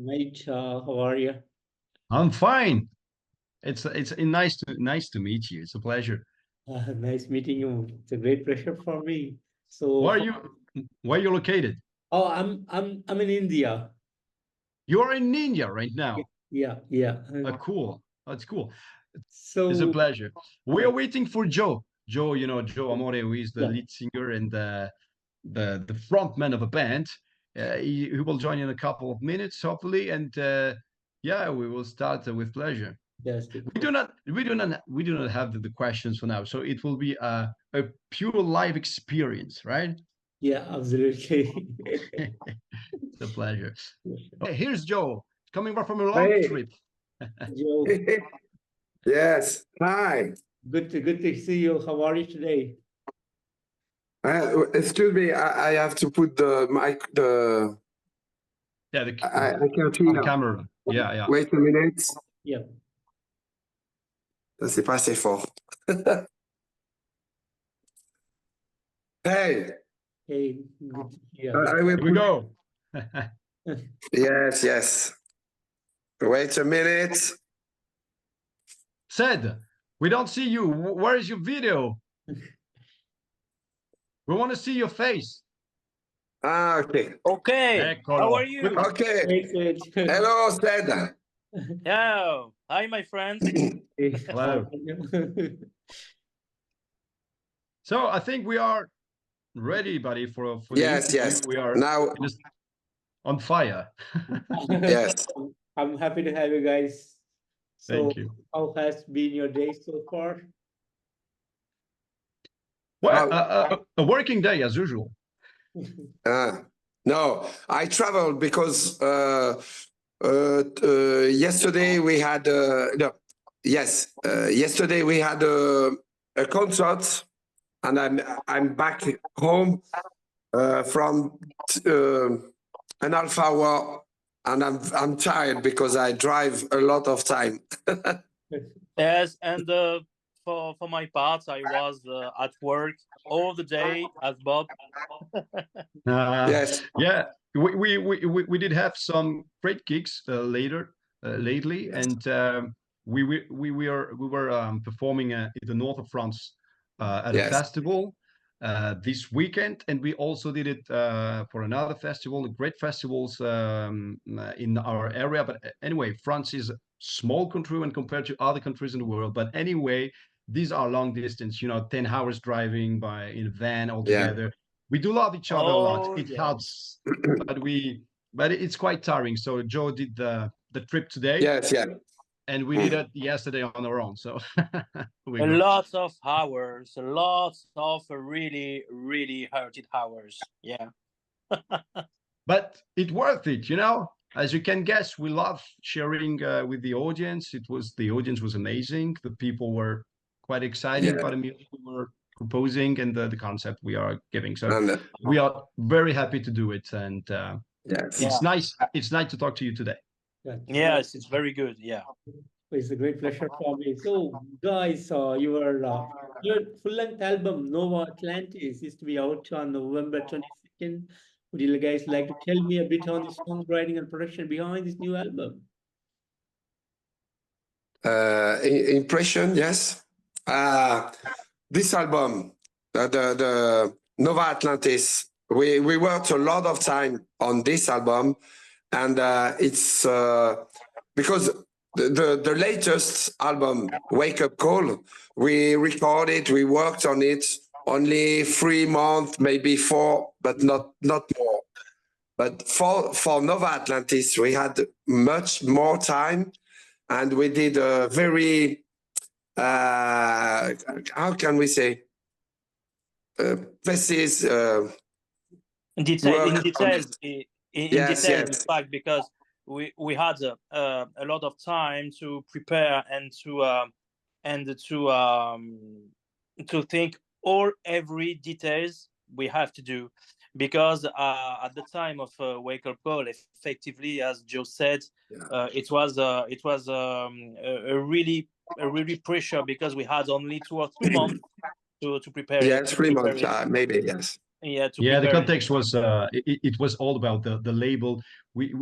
Mate, how are you? I'm fine. It's nice to meet you. It's a pleasure. Nice meeting you. It's a great pleasure for me. Where are So, you? Where are you located? oh, I'm in India. You are in India right Yeah, now. yeah, yeah. Cool. That's cool. It's a So, pleasure. We yeah, are waiting for Joe. Joe, Joe Amore, who is the yeah, lead singer and the front man of a band. He will join in a couple of minutes, hopefully, and yeah, we will start with pleasure. fantastic. We do not have the questions for now, so it will be a pure live experience, right? Yeah, absolutely. It's a pleasure. Hey, here's Joe coming back from a long Hey, trip. Joe, yes. Hi. good to see you. How are you today? Excuse me. I have to put the mic. Yeah, I can't hear. camera. Yeah, yeah. Wait a minute. Yeah. Ça c'est pas assez fort. Hey, Hey, good to hear. I will Here we put. go. Yes, yes. Wait a minute. Said, we don't see you. Where is your video? We want to see your face. Ah, okay. Okay, how Eccolo. are you? Okay. Great. Hello, Sted. Yeah, hi, my friends. Hello. So I think we are ready, buddy, for the Yes, interview. yes. We are Now, just on fire. yes. I'm happy to have you guys. So, Thank you. how has been your day so far? Well, a working day as usual. No, I traveled because yesterday we had no, yes, yesterday we had a concert, and I'm back home from an half hour, and I'm tired because I drive a lot of time. Yes, and for my part, I was at work all the day as Bob. Yes. Yeah, we did have some great gigs lately, and we were performing in the north of France at a Yes. festival this weekend, and we also did it for another festival, great festivals in our area. But anyway, France is a small country when compared to other countries in the world. But anyway, these are long distance, 10 hours driving by in a van altogether. We do love each other a lot. Oh, It yeah. helps, but it's quite tiring. So Joe did the trip today, Yes, yeah. and we did it yesterday on our own. So A lot of hours, lots of really, really hurted hours. Yeah. But it's worth it, As you can guess, we love sharing with the audience. The audience was amazing. The people were quite excited by the music we were proposing and the concept we are giving. So And, we are very happy to do it, and yes. it's nice. It's nice to talk to you today. Yes, it's very good. Yeah. It's a great pleasure for me. So, guys, your full-length album Nova Atlantis is to be out on November 22nd. Would you guys like to tell me a bit on the songwriting and production behind this new album? Impression, yes. This album, the Nova Atlantis, we worked a lot of time on this album, and it's because the latest album, Wake Up Call, we recorded, we worked on it only 3 months, maybe 4, but not more. But for Nova Atlantis, we had much more time, and we did a very how can we say precise In details, yes. in fact, because we had a lot of time to prepare and to think every details we have to do, because at the time of Wake Up Call, effectively, as Joe said, it was a really pressure, because we had only 2 or 3 months to prepare it. Yes, 3 months, maybe, yes. yeah, to Yeah, the prepare it. context was it was all about the label. We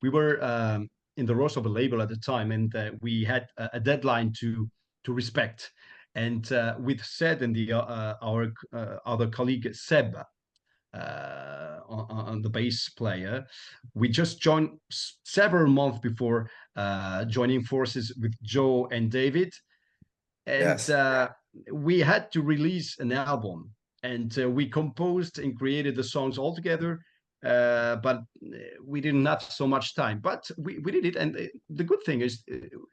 were in the roles of a label at the time, and we had a deadline to respect. And with Sed and the our other colleague Seb on the bass player, we just joined several months before joining forces with Joe and David, and Yes. we had to release an album, and we composed and created the songs all together, but we didn't have so much time, but we did it. And the good thing is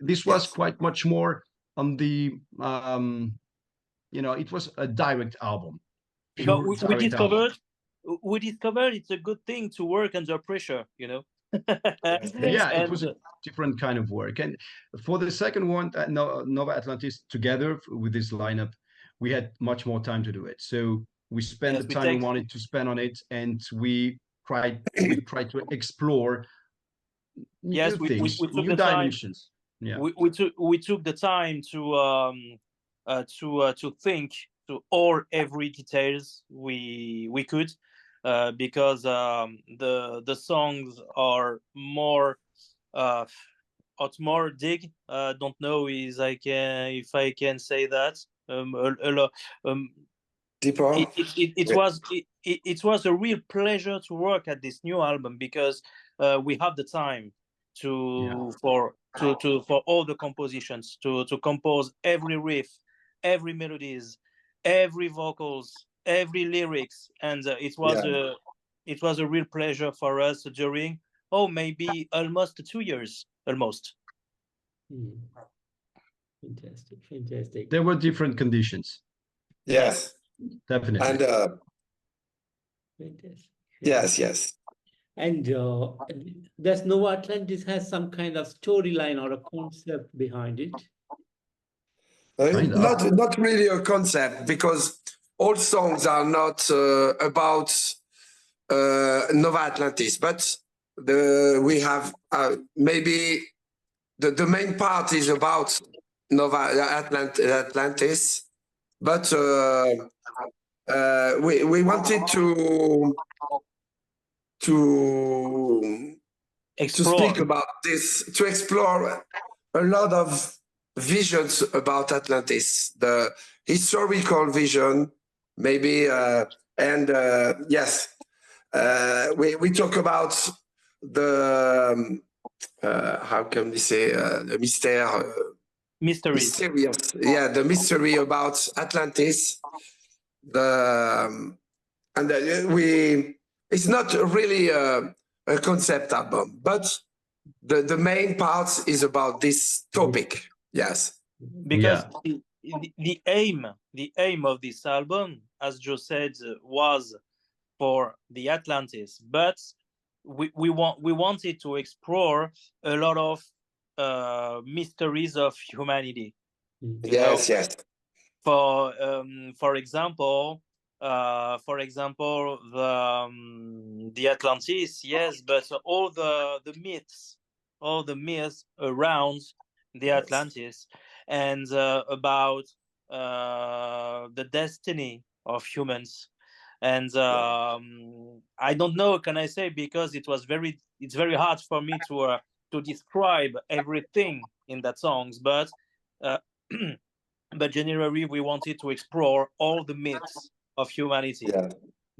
this was Yes. quite much more on the it was a direct album, But pure we direct album. discovered it's a good thing to work under pressure, you know. Yeah, it And was a different kind of work. And for the second one, Nova Atlantis, together with this lineup, we had much more time to do it. So we spent yes, the we time we take wanted to spend on it, and we tried to explore yes, new things, we took new the time. dimensions. Yeah. We took the time to think to all every details we could, because the songs are more more dig. Don't know is I can if I can say that. Deeper. It was a real pleasure to work at this new album, because we have the time for all the compositions to compose every riff, every melodies, every vocals, every lyrics, and it was a real pleasure for us during maybe almost 2 years almost. Fantastic, fantastic. There were different conditions. Yes. Definitely. And Fantastic. yes. And does Nova Atlantis has some kind of storyline or a concept behind it? Not really a concept, because all songs are not about Nova Atlantis, but we have maybe the main part is about Nova Atlantis, but we wanted to speak about this, to explore a lot of visions about Atlantis, the historical vision, maybe, and yes, we talk about the how can we say the mysterious, yeah, the mystery about Atlantis. It's not really a concept album, but the main part is about this topic. Yes, because the aim of this album, as Joe said, was for the Atlantis, but we wanted to explore a lot of mysteries of humanity. Yes. For example, the Atlantis, yes, but all the myths around the Atlantis, and about the destiny of humans. And I don't know, can I say, because it's very hard for me to describe everything in that songs, but but generally we wanted to explore all the myths of humanity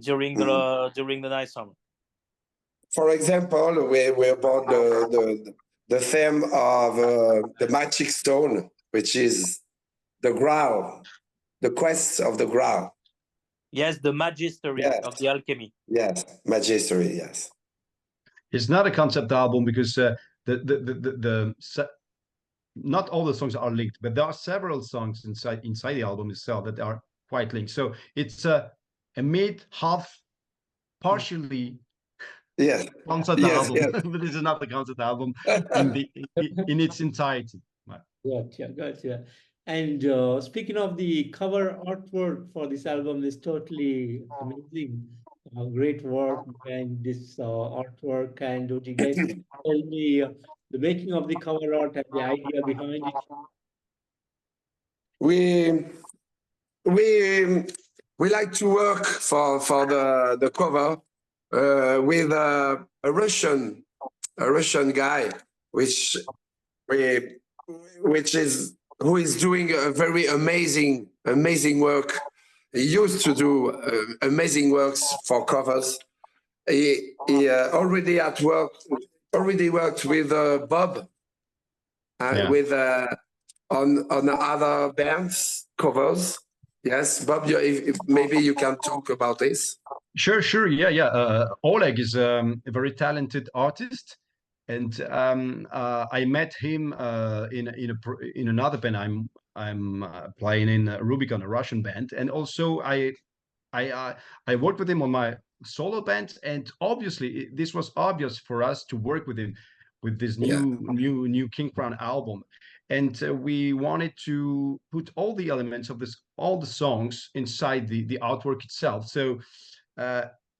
during the night summer. For example, we about the theme of the magic stone, which is the Graal, the quest of the Graal. Yes, the magistery of the alchemy. Yes, magistery. Yes. It's not a concept album because not all the songs are linked, but there are several songs inside the album itself that are quite linked. So it's a mid-half, partially concept album, but this is not the concept album in its entirety. Gotcha. And speaking of the cover artwork for this album is totally amazing. Great work behind this artwork. And would you guys tell me the making of the cover art and the idea behind it? We we like to work for the cover with a Russian guy, which who is doing a very amazing work. He used to do amazing works for covers. He already worked with Bob with on other bands covers. Yes, Bob, if maybe you can talk about this. Sure. Yeah. Oleg is a very talented artist, and I met him in another band. I'm playing in Rubicon, a Russian band, and also I worked with him on my solo band, and obviously this was obvious for us to work with him with this new Kingcrown album, and we wanted to put all the elements of all the songs inside the artwork itself. So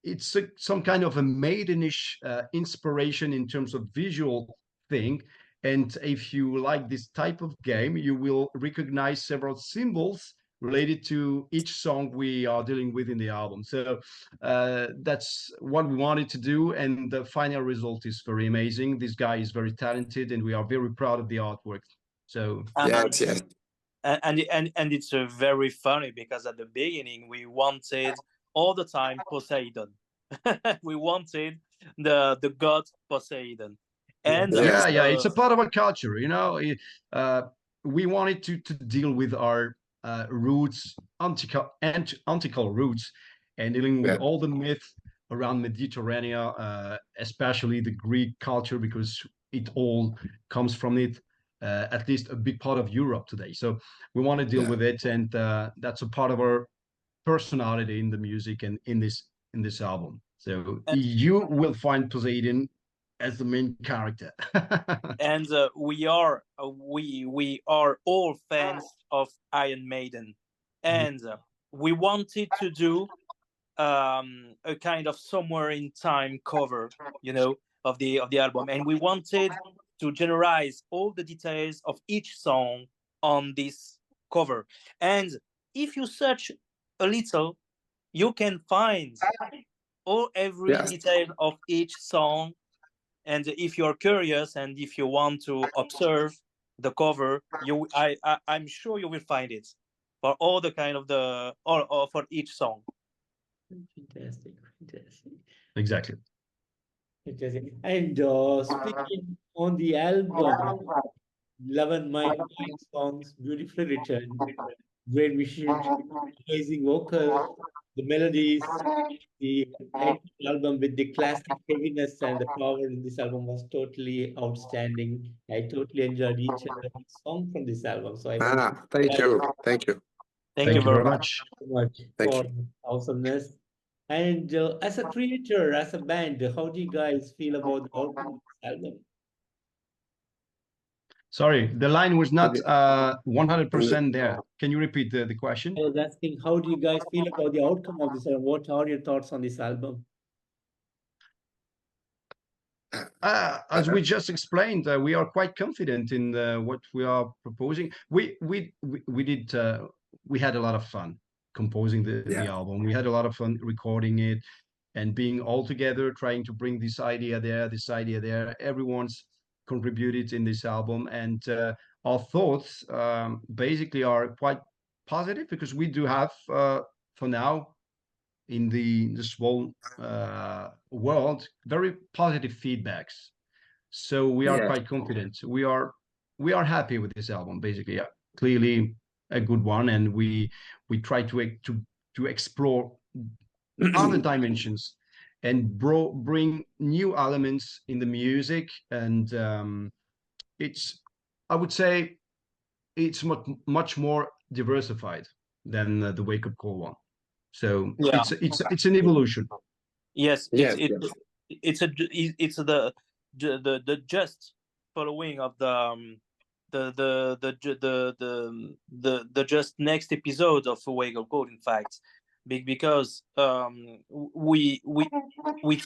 it's some kind of a maidenish inspiration in terms of visual thing. And if you like this type of game, you will recognize several symbols related to each song we are dealing with in the album. So that's what we wanted to do, and the final result is very amazing. This guy is very talented, and we are very proud of the artwork. So yes. And it's very funny because at the beginning we wanted all the time Poseidon. We wanted the god Poseidon, and it's a part of our culture, you know. We wanted to deal with our roots, antical roots, and dealing with all the myth around Mediterranean, especially the Greek culture, because it all comes from it. At least a big part of Europe today. So we want to deal with it, and that's a part of our personality in the music and in this album. So you will find Poseidon as the main character. And we are all fans of Iron Maiden, and we wanted to do a kind of somewhere in time cover, you know, of the album, and we wanted to generalize all the details of each song on this cover. And if you search a little, you can find every detail of each song. And if you're curious and if you want to observe the cover, I'm sure you will find it for all the kind of or for each song. Fantastic. Exactly. Fantastic. And speaking on the album, 11 nine songs, beautifully written, great vision, amazing vocal, the melodies, the album with the classic heaviness and the power in this album was totally outstanding. I totally enjoyed each and every song from this album. So I want thank you. Thank you very much. so much for awesomeness. And as a creator, as a band, how do you guys feel about the outcome of this album? Sorry, the line was not 100% there. Can you repeat the question? I was asking, how do you guys feel about the outcome of this album? What are your thoughts on this album? As we just explained, we are quite confident in what we are proposing. We had a lot of fun composing the album. We had a lot of fun recording it and being all together, trying to bring this idea there. Everyone's contributed in this album, and our thoughts basically are quite positive, because we do have for now in the small world very positive feedbacks. So we are quite confident. We are happy with this album, basically. Clearly a good one, and we try to explore other dimensions and bring new elements in the music. And I would say it's much more diversified than the Wake Up Call one. So it's an evolution. Yes, it's the just following of the just next episode of Wake Up Call, in fact, because we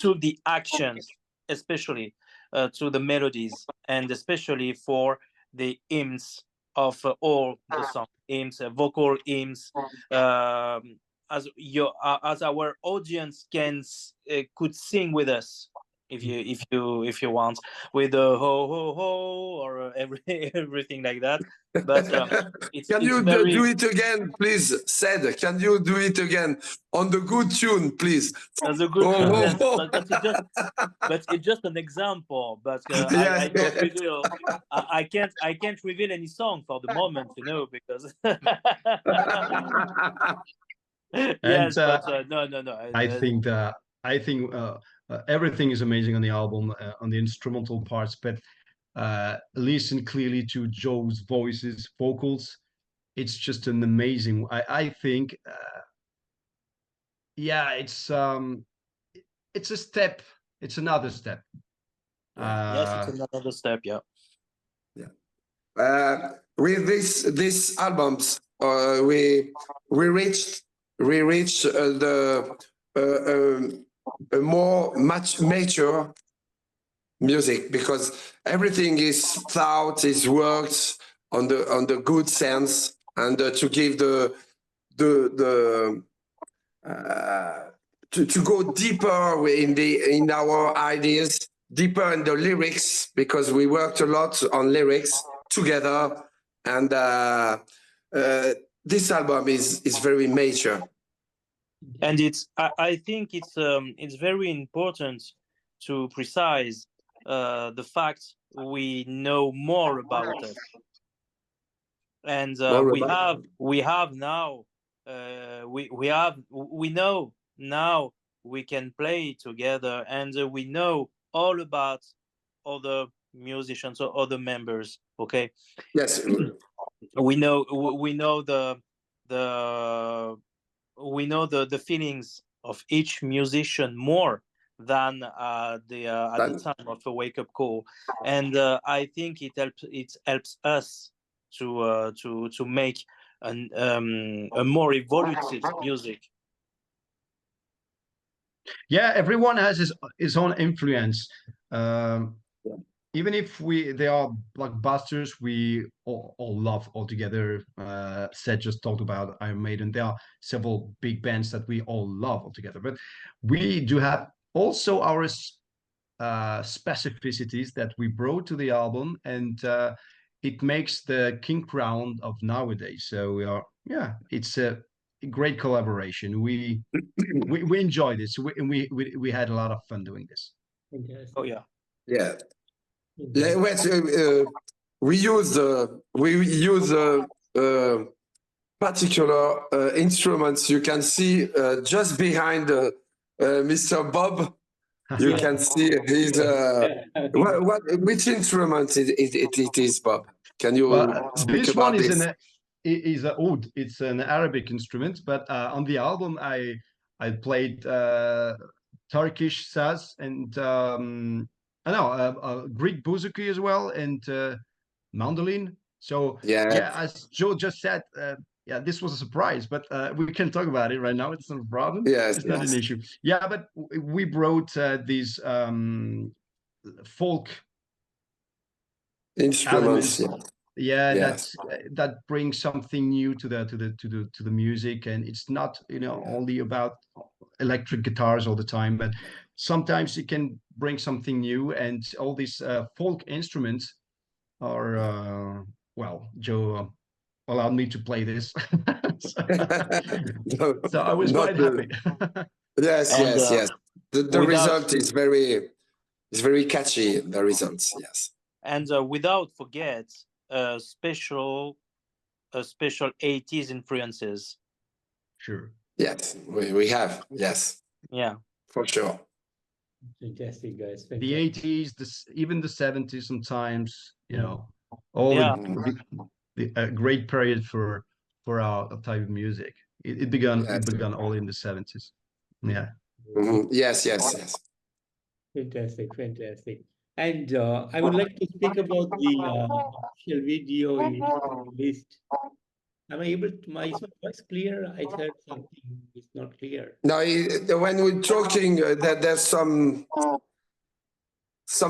took the actions, especially to the melodies, and especially for the hymns of all the songs, hymns, vocal hymns, as our audience could sing with us, if you want, with the ho ho ho or everything like that. But can you do it again, please? Said, can you do it again on the good tune, please? That's a good tune, yes. But it's just an example. But I don't reveal. I can't reveal any song for the moment, because. Yes, but no. I think everything is amazing on the album, on the instrumental parts, but listen clearly to Joe's vocals. It's just an amazing. I think, yeah, it's a step. It's another step. Yes, it's another step. Yeah. With these albums, we reached a more much mature music, because everything is thought, is worked on the good sense, and to give to go deeper in our ideas, deeper in the lyrics, because we worked a lot on lyrics together, and this album is very mature. And I think it's very important to precise the fact we know more about us, and we have now we know now we can play together, and we know all about other musicians or other members. Okay. Yes. We know the feelings of each musician more than at the time of a wake up call, and I think it helps us to make a more evolutive music. Yeah, everyone has his own influence. Even if they are blockbusters, we all love altogether. Seth just talked about Iron Maiden. There are several big bands that we all love altogether, but we do have also our specificities that we brought to the album, and it makes the Kingcrown of nowadays. So it's a great collaboration. We enjoy this. We had a lot of fun doing this. Oh yeah. Yeah. We use particular instruments. You can see just behind Mr. Bob. You can see his. Which instrument it is, Bob? Can you speak this about one this? Is a oud. It's an Arabic instrument, but on the album I played Turkish saz and Greek bouzouki as well, and mandolin. So as Joe just said, this was a surprise, but we can talk about it right now. It's not a problem. It's not an issue. Yeah, but we brought these folk instruments. That brings something new to the music, and it's not only about electric guitars all the time, but sometimes it can bring something new, and all these folk instruments are Joe allowed me to play this. so I was quite happy. Yes. The result is very catchy, the results. Yes. And without forget special 80s influences. Sure. Yes, we have. Yes. Yeah. For sure. Fantastic, guys. Fantastic. The 80s, even the 70s sometimes, a great period for our type of music. It began all in the 70s. Yeah. Mm-hmm. Yes. Fantastic. And I would like to speak about the official video you released. Am I able to, my voice clear? I heard something is not clear. No, when we're talking, there's some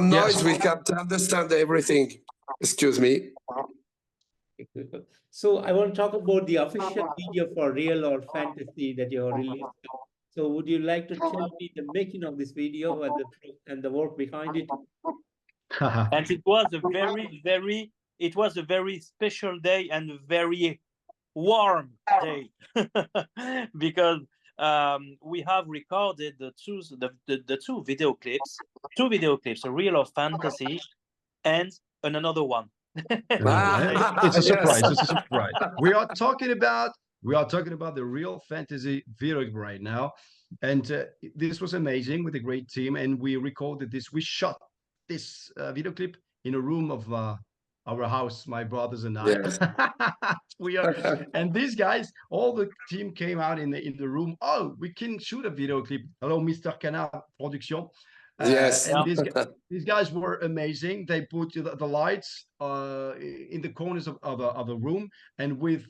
noise. We can't understand everything. Excuse me. So I want to talk about the official video for real or fantasy that you have released. So would you like to tell me the making of this video and the work behind it? And it was a very special day and a very warm day because we have recorded the two video clips, a real or fantasy, and another one. It's a Yes. surprise. It's a surprise. We are talking about the real fantasy video right now, and this was amazing with a great team. And we recorded this. We shot this video clip in a room of our house, my brothers and I. Yes. We are, and these guys, all the team came out in the room. Oh, we can shoot a video clip. Hello, Mr. Canard Production. Yes. And these guys were amazing. They put the lights in the corners of the room, and with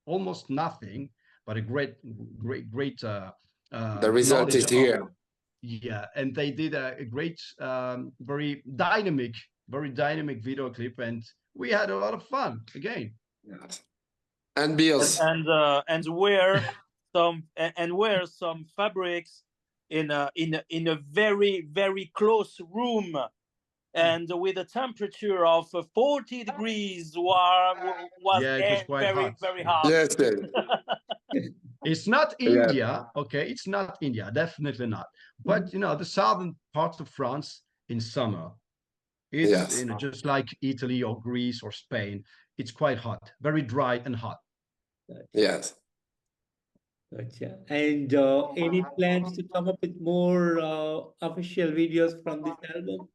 almost nothing, but a great The result knowledge is here. yeah, and they did a great, very dynamic video clip, and we had a lot of fun again. Yes. And Bills. And wear some fabrics in a very close room, and with a temperature of 40 degrees was Yeah, it was quite hot. very hot. Yes. It's not Yeah. India, okay? It's not India, definitely not. But the southern parts of France in summer, it's Yes. just like Italy or Greece or Spain. It's quite hot, very dry and hot. Yes. Gotcha. And any plans to come up with more official videos from this album?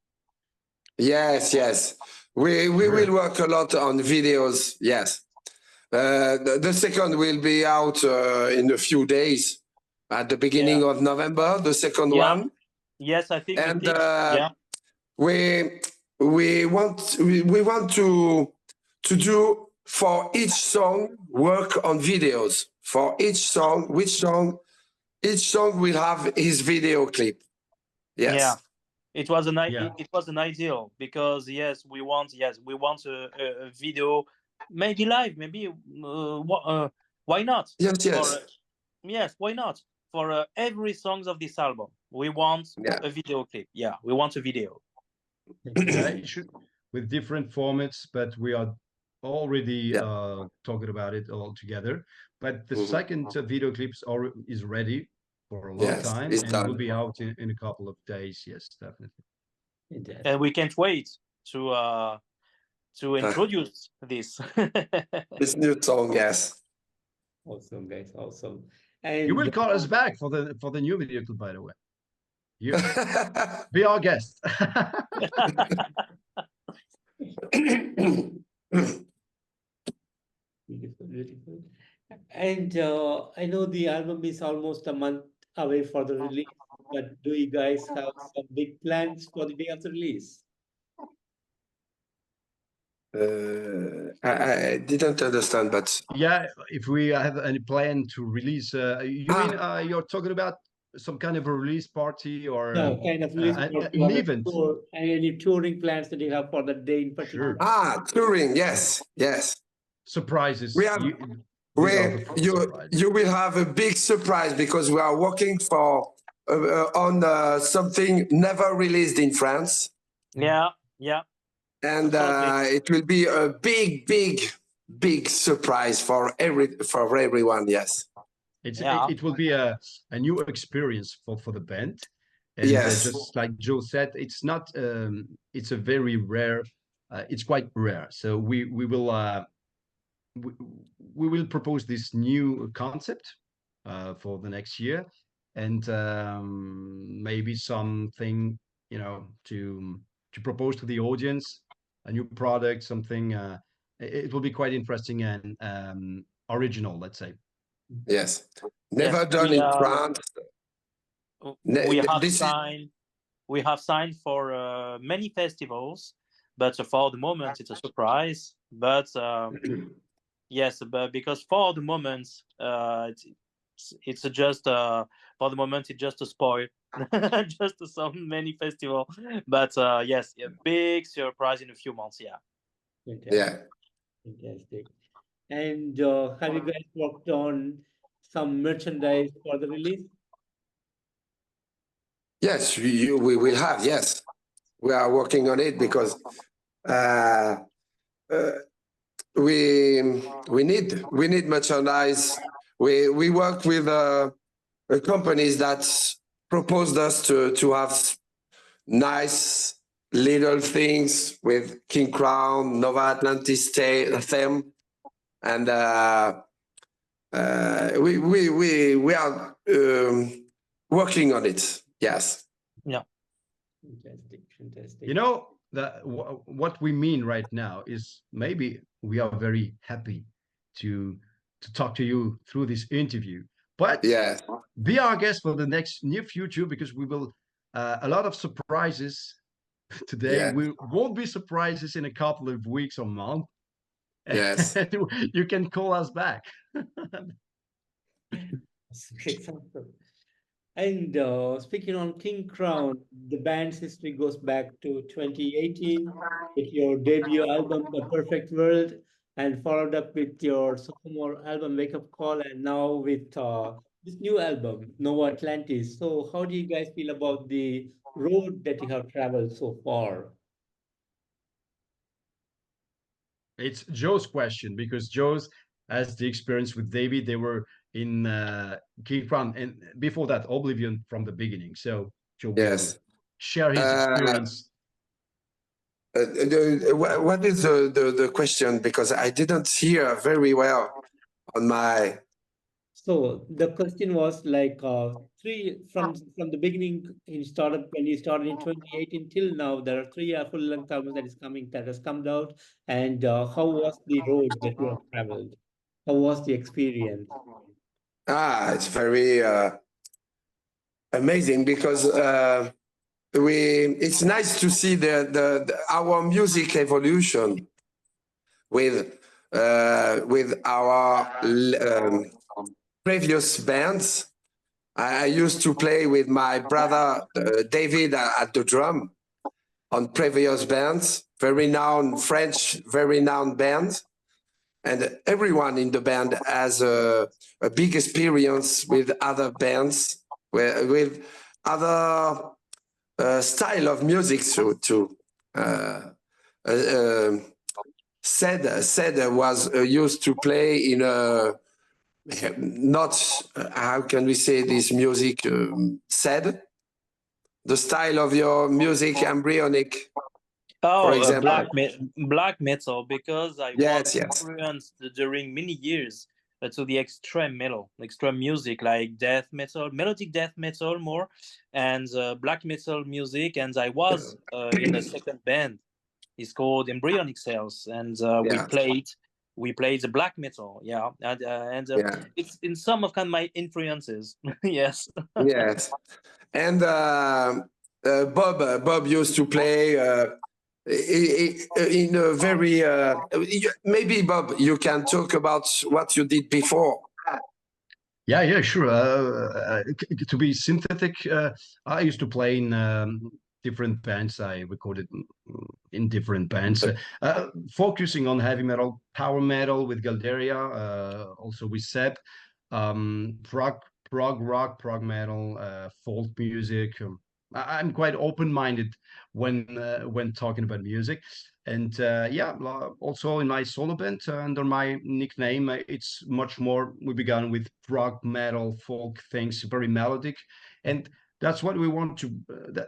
Yes. We will work a lot on videos. Yes. The second will be out in a few days, at the beginning of November. The second one. Yes, I think. And yeah. we want to do for each song work on videos. For each song will have his video clip. Yes. Yeah. It was an ideal because we want a video, maybe live, maybe why not? Yes. Why not? For every songs of this album, we want a video clip. Yeah, we want a video. Yeah, it should, with different formats, but we are already talking about it all together. But the second video clips is ready for a long time, and done. will be out in a couple of days. Yes, definitely. And we can't wait to introduce this. This new song. Yes. Awesome, guys. Awesome. And You will call us back for the new video clip, by the way. You be our guest. Beautiful. And I know the album is almost a month away for the release, but do you guys have some big plans for the day of the release? I didn't understand, but yeah, if we have any plan to release, you mean you're talking about some kind of a release party or No, kind of release party an or event? Tour, any touring plans that you have for the day in particular? Sure. Touring. Yes. Surprises. We have. You will have a big surprise because we are working on something never released in France. Yeah. And it will be a big surprise for everyone. Yes. It will be a new experience for the band. And just like Joe said, it's not it's a very rare. It's quite rare. So we will propose this new concept for the next year, and maybe something to propose to the audience, a new product, something. It will be quite interesting and original, let's say. Yes, never done in France. We have signed for many festivals, but for the moment it's a surprise. But yes, but because for the moment it's just for the moment it's just a spoil, just so many festival. But yes, a big surprise in a few months. Yeah. Fantastic. And have you guys worked on some merchandise for the release? Yes, we will have. Yes, we are working on it because uh, uh, we need merchandise. We work with companies that proposed us to have nice little things with Kingcrown, Nova Atlantis theme, and we are working on it. Yes. Yeah. Fantastic, fantastic. You know, what we mean right now is maybe we are very happy to talk to you through this interview, but Yeah. be our guest for the next near future, because we will a lot of surprises today. Yeah. We won't be surprises in a couple of weeks or month. Yes. You can call us back. Example. And speaking on Kingcrown, the band's history goes back to 2018 with your debut album, The Perfect World, and followed up with your sophomore album, Wake Up Call, and now with this new album, Nova Atlantis. So, how do you guys feel about the road that you have traveled so far? It's Joe's question, because Joe's has the experience with David. They were in Kingcrown, and before that, Oblivion from the beginning. So Joe will Yes. share his experience. What is the question? Because I didn't hear very well on my. So the question was like three from the beginning in started when you started in 2018 till now. There are three full length albums that has come out, and how was the road that you have traveled? How was the experience? It's very amazing because it's nice to see our music evolution with our previous bands. I used to play with my brother David at the drum on previous bands, very renowned French, very renowned bands. And everyone in the band has a big experience with other bands, with other style of music. So Said was used to play in a not how can we say this music said the style of your music embryonic. Oh, For example. black metal, because I was Yes. influenced during many years to the extreme metal, extreme music like death metal, melodic death metal more, and black metal music. And I was in a second band. It's called Embryonic Cells, and we played the black metal. Yeah, and it's in some of kind of my influences. Yes. Yes. And Bob used to play in a very maybe Bob, you can talk about what you did before. Yeah, sure. To be synthetic, I used to play in different bands. I recorded in different bands, focusing on heavy metal, power metal with Galderia, also with Seb, prog rock, prog metal, folk music. I'm quite open-minded when talking about music. And also in my solo band, under my nickname, it's much more, we began with prog metal, folk things, very melodic. And that's what we want to,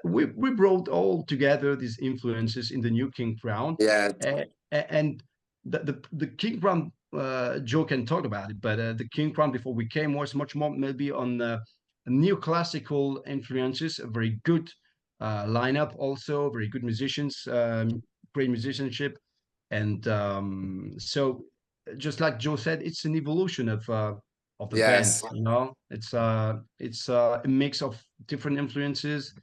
we brought all together these influences in the new Kingcrown. Yeah. And the Kingcrown, Joe can talk about it, but the Kingcrown before we came was much more maybe on neoclassical influences, a very good lineup, also very good musicians, great musicianship. And so just like Joe said, it's an evolution of the band, you know. It's a mix of different influences,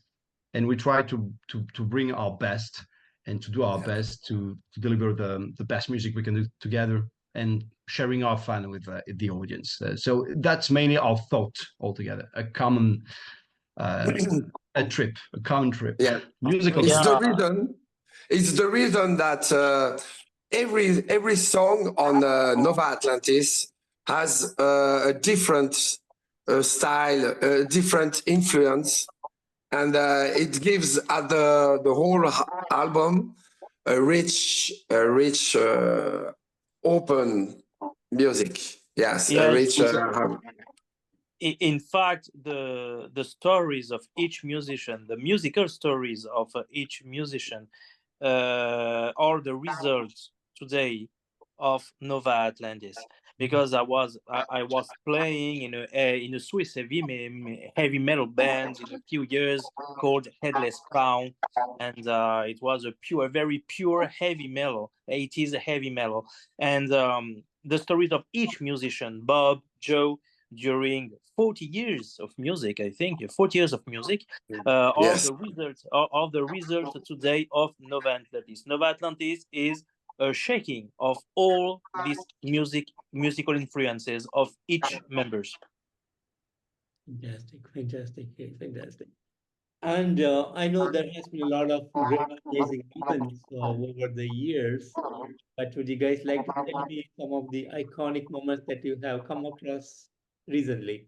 and we try to bring our best and to do our best to deliver the best music we can do together, and sharing our fun with the audience. So that's mainly our thought altogether, a common a common trip. Yeah, Musical. it's the reason that every song on Nova Atlantis has a different style, a different influence, and it gives the whole album a rich, open music. Yes, a Yes, rich. in fact, the stories of each musician, the musical stories of each musician, are the results today of Nova Atlantis. Because I was playing in a Swiss heavy metal band in a few years called Headless Crown, and it was a very pure heavy metal. It is a heavy metal, and the stories of each musician, Bob, Joe, during 40 years of music, I think 40 years of music, are Yes. the results today of Nova Atlantis. Nova Atlantis is a shaking of all these musical influences of each members. Fantastic, fantastic, fantastic. And I know there has been a lot of great, amazing moments over the years. But would you guys like to tell me some of the iconic moments that you have come across recently?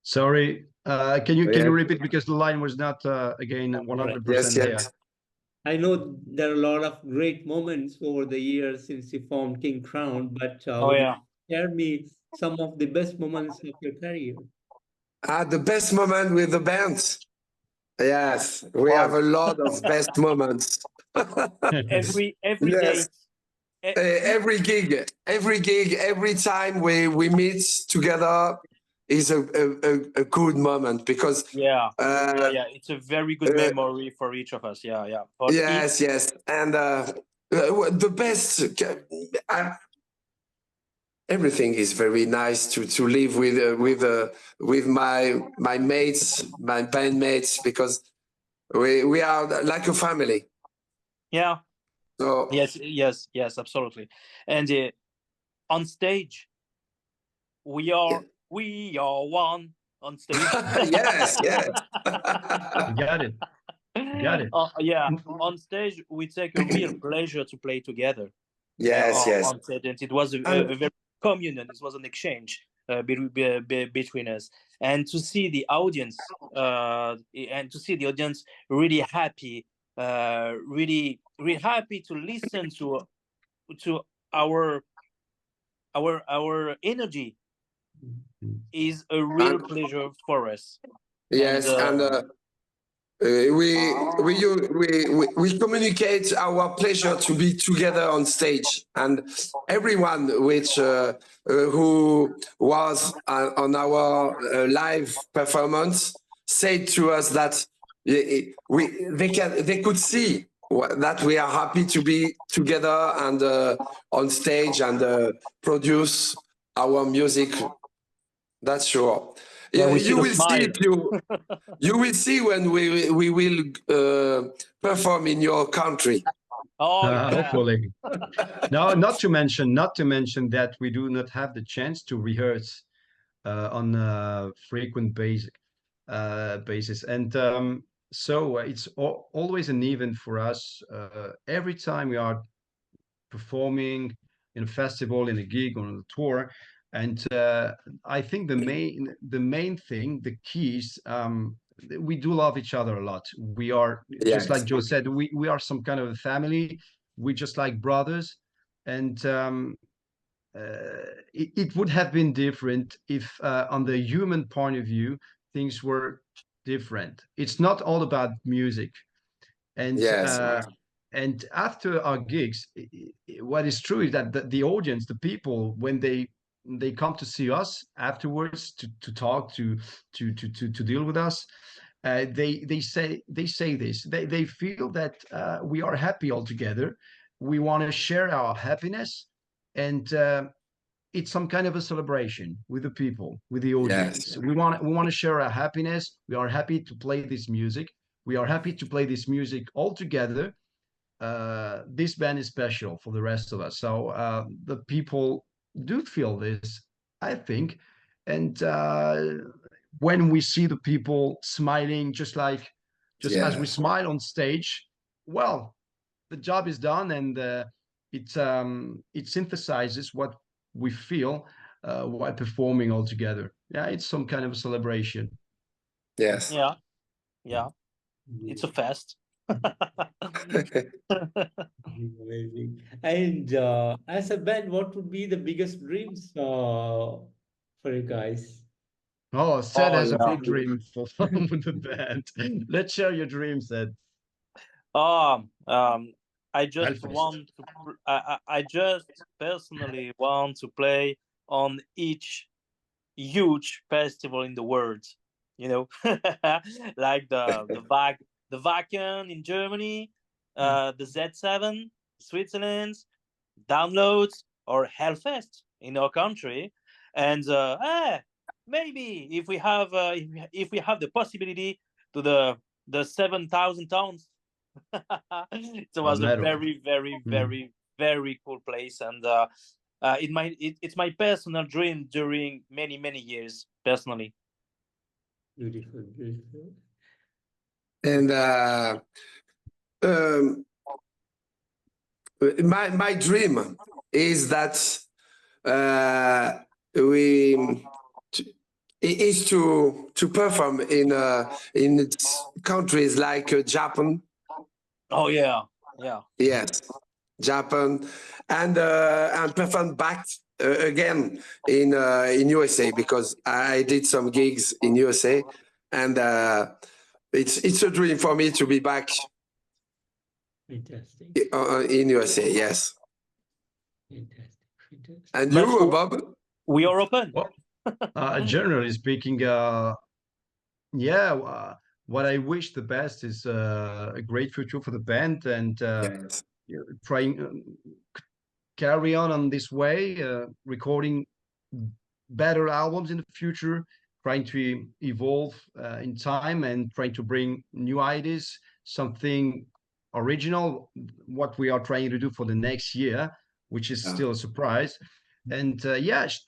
Sorry, can you Yeah. repeat, because the line was not again Right. 100% Yes, there. yes. I know there are a lot of great moments over the years since you formed Kingcrown, but Oh would you yeah, share me some of the best moments of your career? The best moment with the band. Yes, we have wow. a lot of best moments. Every Yes, day. e- every gig, every time we meet together is a good moment because Yeah, uh, it's a very good uh, memory for each of us. Yeah, but yes, and the best. Everything is very nice to live with my mates, my bandmates, because we are like a family. yeah, So yes, absolutely. And on stage, we yeah. are one on stage. Yes, yes. You got it. Got it. Yeah, on stage we take a real pleasure to play together. Yes, yes. On stage, and it was And a very communion. It was an exchange between us, and to see the audience, really happy, really happy to listen to our our energy is a real and pleasure for us. And yes, and we communicate our pleasure to be together on stage, and everyone which who was on our live performance said to us that they could see that we are happy to be together and on stage and produce our music. That's sure. yeah, we see You the will see smile. if you will see when we will perform in your country. Oh yeah, Hopefully. No, not to mention that we do not have the chance to rehearse on a frequent basis, and so it's always an event for us every time we are performing in a festival, in a gig, on a tour. And I think the main thing, the keys, we do love each other a lot. We are, just like Yes, Joe said, we are some kind of a family. We just like brothers. And it would have been different if, on the human point of view, things were different. It's not all about music. And yes, and after our gigs, what is true is that the audience, the people, when they come to see us afterwards, to talk, to deal with us, they say this. They feel that we are happy all together. We want to share our happiness, and it's some kind of a celebration with the people, with the yes, audience. We want to share our happiness. We are happy to play this music. We are happy to play this music all together. This band is special for the rest of us. So the people do feel this, I think. And when we see the people smiling, just as we yeah, smile on stage, well, the job is done, and it synthesizes what we feel while performing all together. Yeah, it's some kind of a celebration. Yes. Yeah, it's a fest. Amazing. And as a band, what would be the biggest dreams for you guys? Oh, Seth has a yeah. big dream for with the band. Let's share your dreams, Seth. Um, um, I just Hellfest. want to. I just personally want to play on each huge festival in the world. You know, like the Wacken in Germany, the Z7 Switzerland, Downloads, or Hellfest in our country, and maybe if we have the possibility to the 7,000 tons. It was a Metal. very, very, very, very cool place, and it's my personal dream during many, many years. Personally, Beautiful, beautiful. And um, my dream is that we is to perform in countries like Japan. oh yeah. Yes, Japan, and perform back again in USA, because I did some gigs in USA, and it's a dream for me to be back Fantastic, in USA. Yes. fantastic, fantastic. And But you, Bob? we are open. Well, generally speaking, what I wish the best is a great future for the band, and Yes. trying carry on this way, recording better albums in the future, trying to evolve in time, and trying to bring new ideas, something original, what we are trying to do for the next year, which is still a surprise. And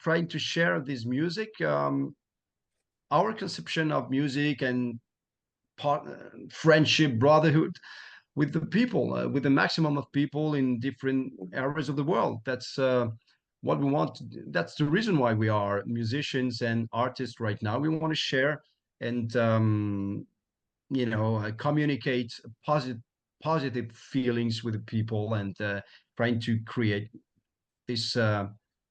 trying to share this music, our conception of music, and friendship, brotherhood with the people, with the maximum of people in different areas of the world. That's what we want. That's the reason why we are musicians and artists right now. We want to share and communicate positive feelings with the people, and trying to create this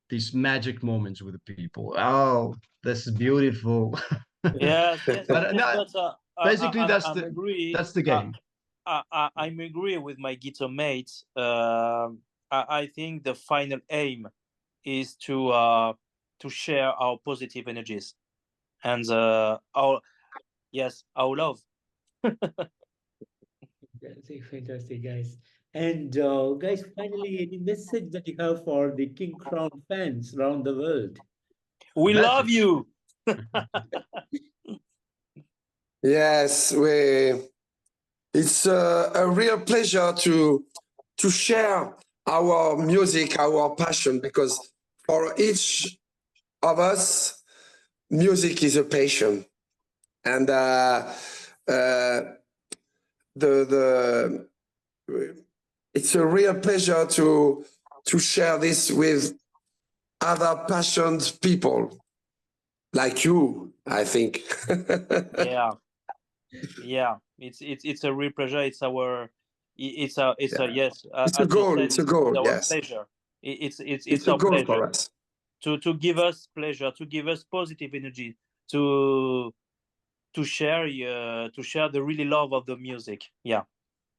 these magic moments with the people. Oh, this is beautiful. Yes, But no, but basically I'm agree. that's the game. I'm agree with my guitar mates. I think the final aim is to share our positive energies and our love. Fantastic, fantastic, guys. And guys, finally, any message that you have for the King Crown fans around the world? We love Message. you. Yes, it's a real pleasure to share our music, our passion, because for each of us, music is a passion, and it's a real pleasure to share this with other passionate people like you, I think. Yeah. It's a real pleasure. It's a yes. It's a As you goal. said, It's a goal. it's our Yes, pleasure. It's a our goal pleasure for us. to give us pleasure, to give us positive energy, to share the really love of the music. Yeah.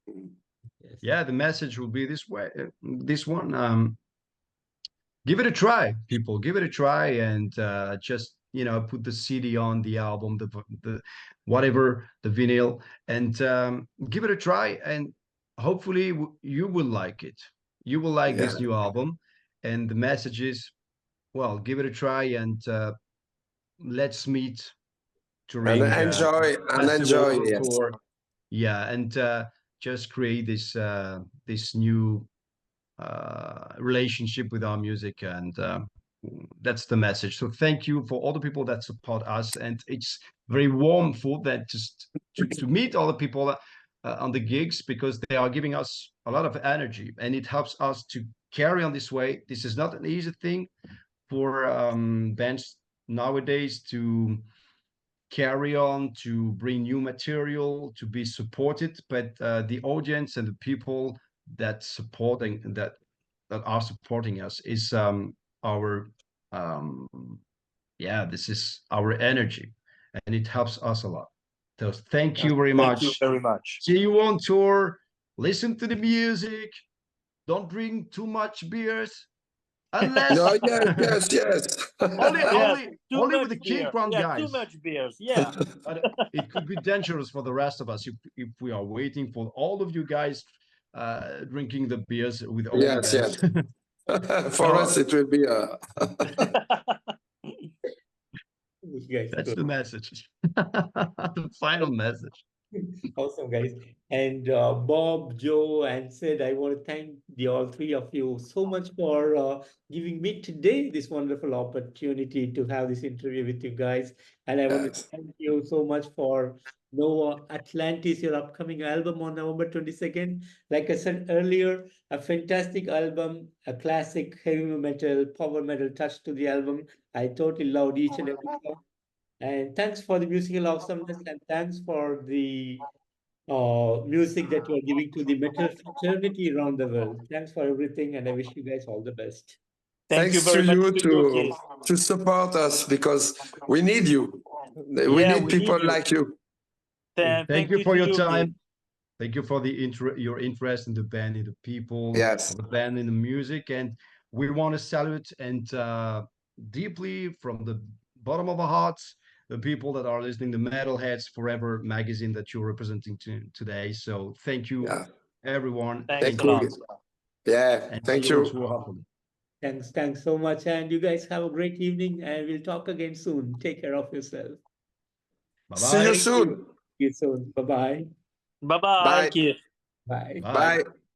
Yes. Yeah, the message will be this way. This one, give it a try, people. Give it a try, and just put the CD on, the album, the whatever, the vinyl, and give it a try, and hopefully you will like it. You will like this new album, and the message is, well, give it a try, and let's meet And during enjoy. festival or Yes. tour. Yeah, and just create this new relationship with our music, and that's the message. So thank you for all the people that support us, and it's very warm for that, just to meet all the people on the gigs, because they are giving us a lot of energy, and it helps us to carry on this way. This is not an easy thing for bands nowadays to carry on, to bring new material, to be supported, but the audience and the people that are supporting us is our this is our energy, and it helps us a lot. So thank you very Thank you much. very much. See you on tour. Listen to the music. Don't drink too much beers. Unless No, yes. only Yes, too only much with the beer. Kingcrown Yeah, guys. too much beers. Yeah. But it could be dangerous for the rest of us if we are waiting for all of you guys drinking the beers with all the Yes. bands. For us, it will be a. Guys, That's good. the message. The final message. Awesome, guys. And Bob, Joe, and Sid, I want to thank the all three of you so much for giving me today this wonderful opportunity to have this interview with you guys. And I want to Yes. thank you so much for Nova Atlantis, your upcoming album on November 22nd. Like I said earlier, a fantastic album, a classic heavy metal, power metal touch to the album. I totally loved each and every song. And thanks for the musical awesomeness, and thanks for the music that you are giving to the metal fraternity around the world. Thanks for everything, and I wish you guys all the best. Thank you Thanks to very much you to you, Keith. to support us, because we need you. We Yeah, need we people need you. like you. Thank you for to your you, time. Keith. Thank you for the your interest in the band, in the people, Yes. of the band, in the music. And we want to salute and deeply from the bottom of our hearts, the people that are listening to Metalheads Forever magazine that you're representing today. So thank you, Yeah. everyone. Thanks Thank a lot. you. Yeah. And Thank see you on you. tour, hopefully. Thanks so much, and you guys have a great evening, and we'll talk again soon. Take care of yourself. See you Bye-bye. soon. See you soon. Bye-bye. Bye bye, Bye. Keith. Bye. Bye. Bye.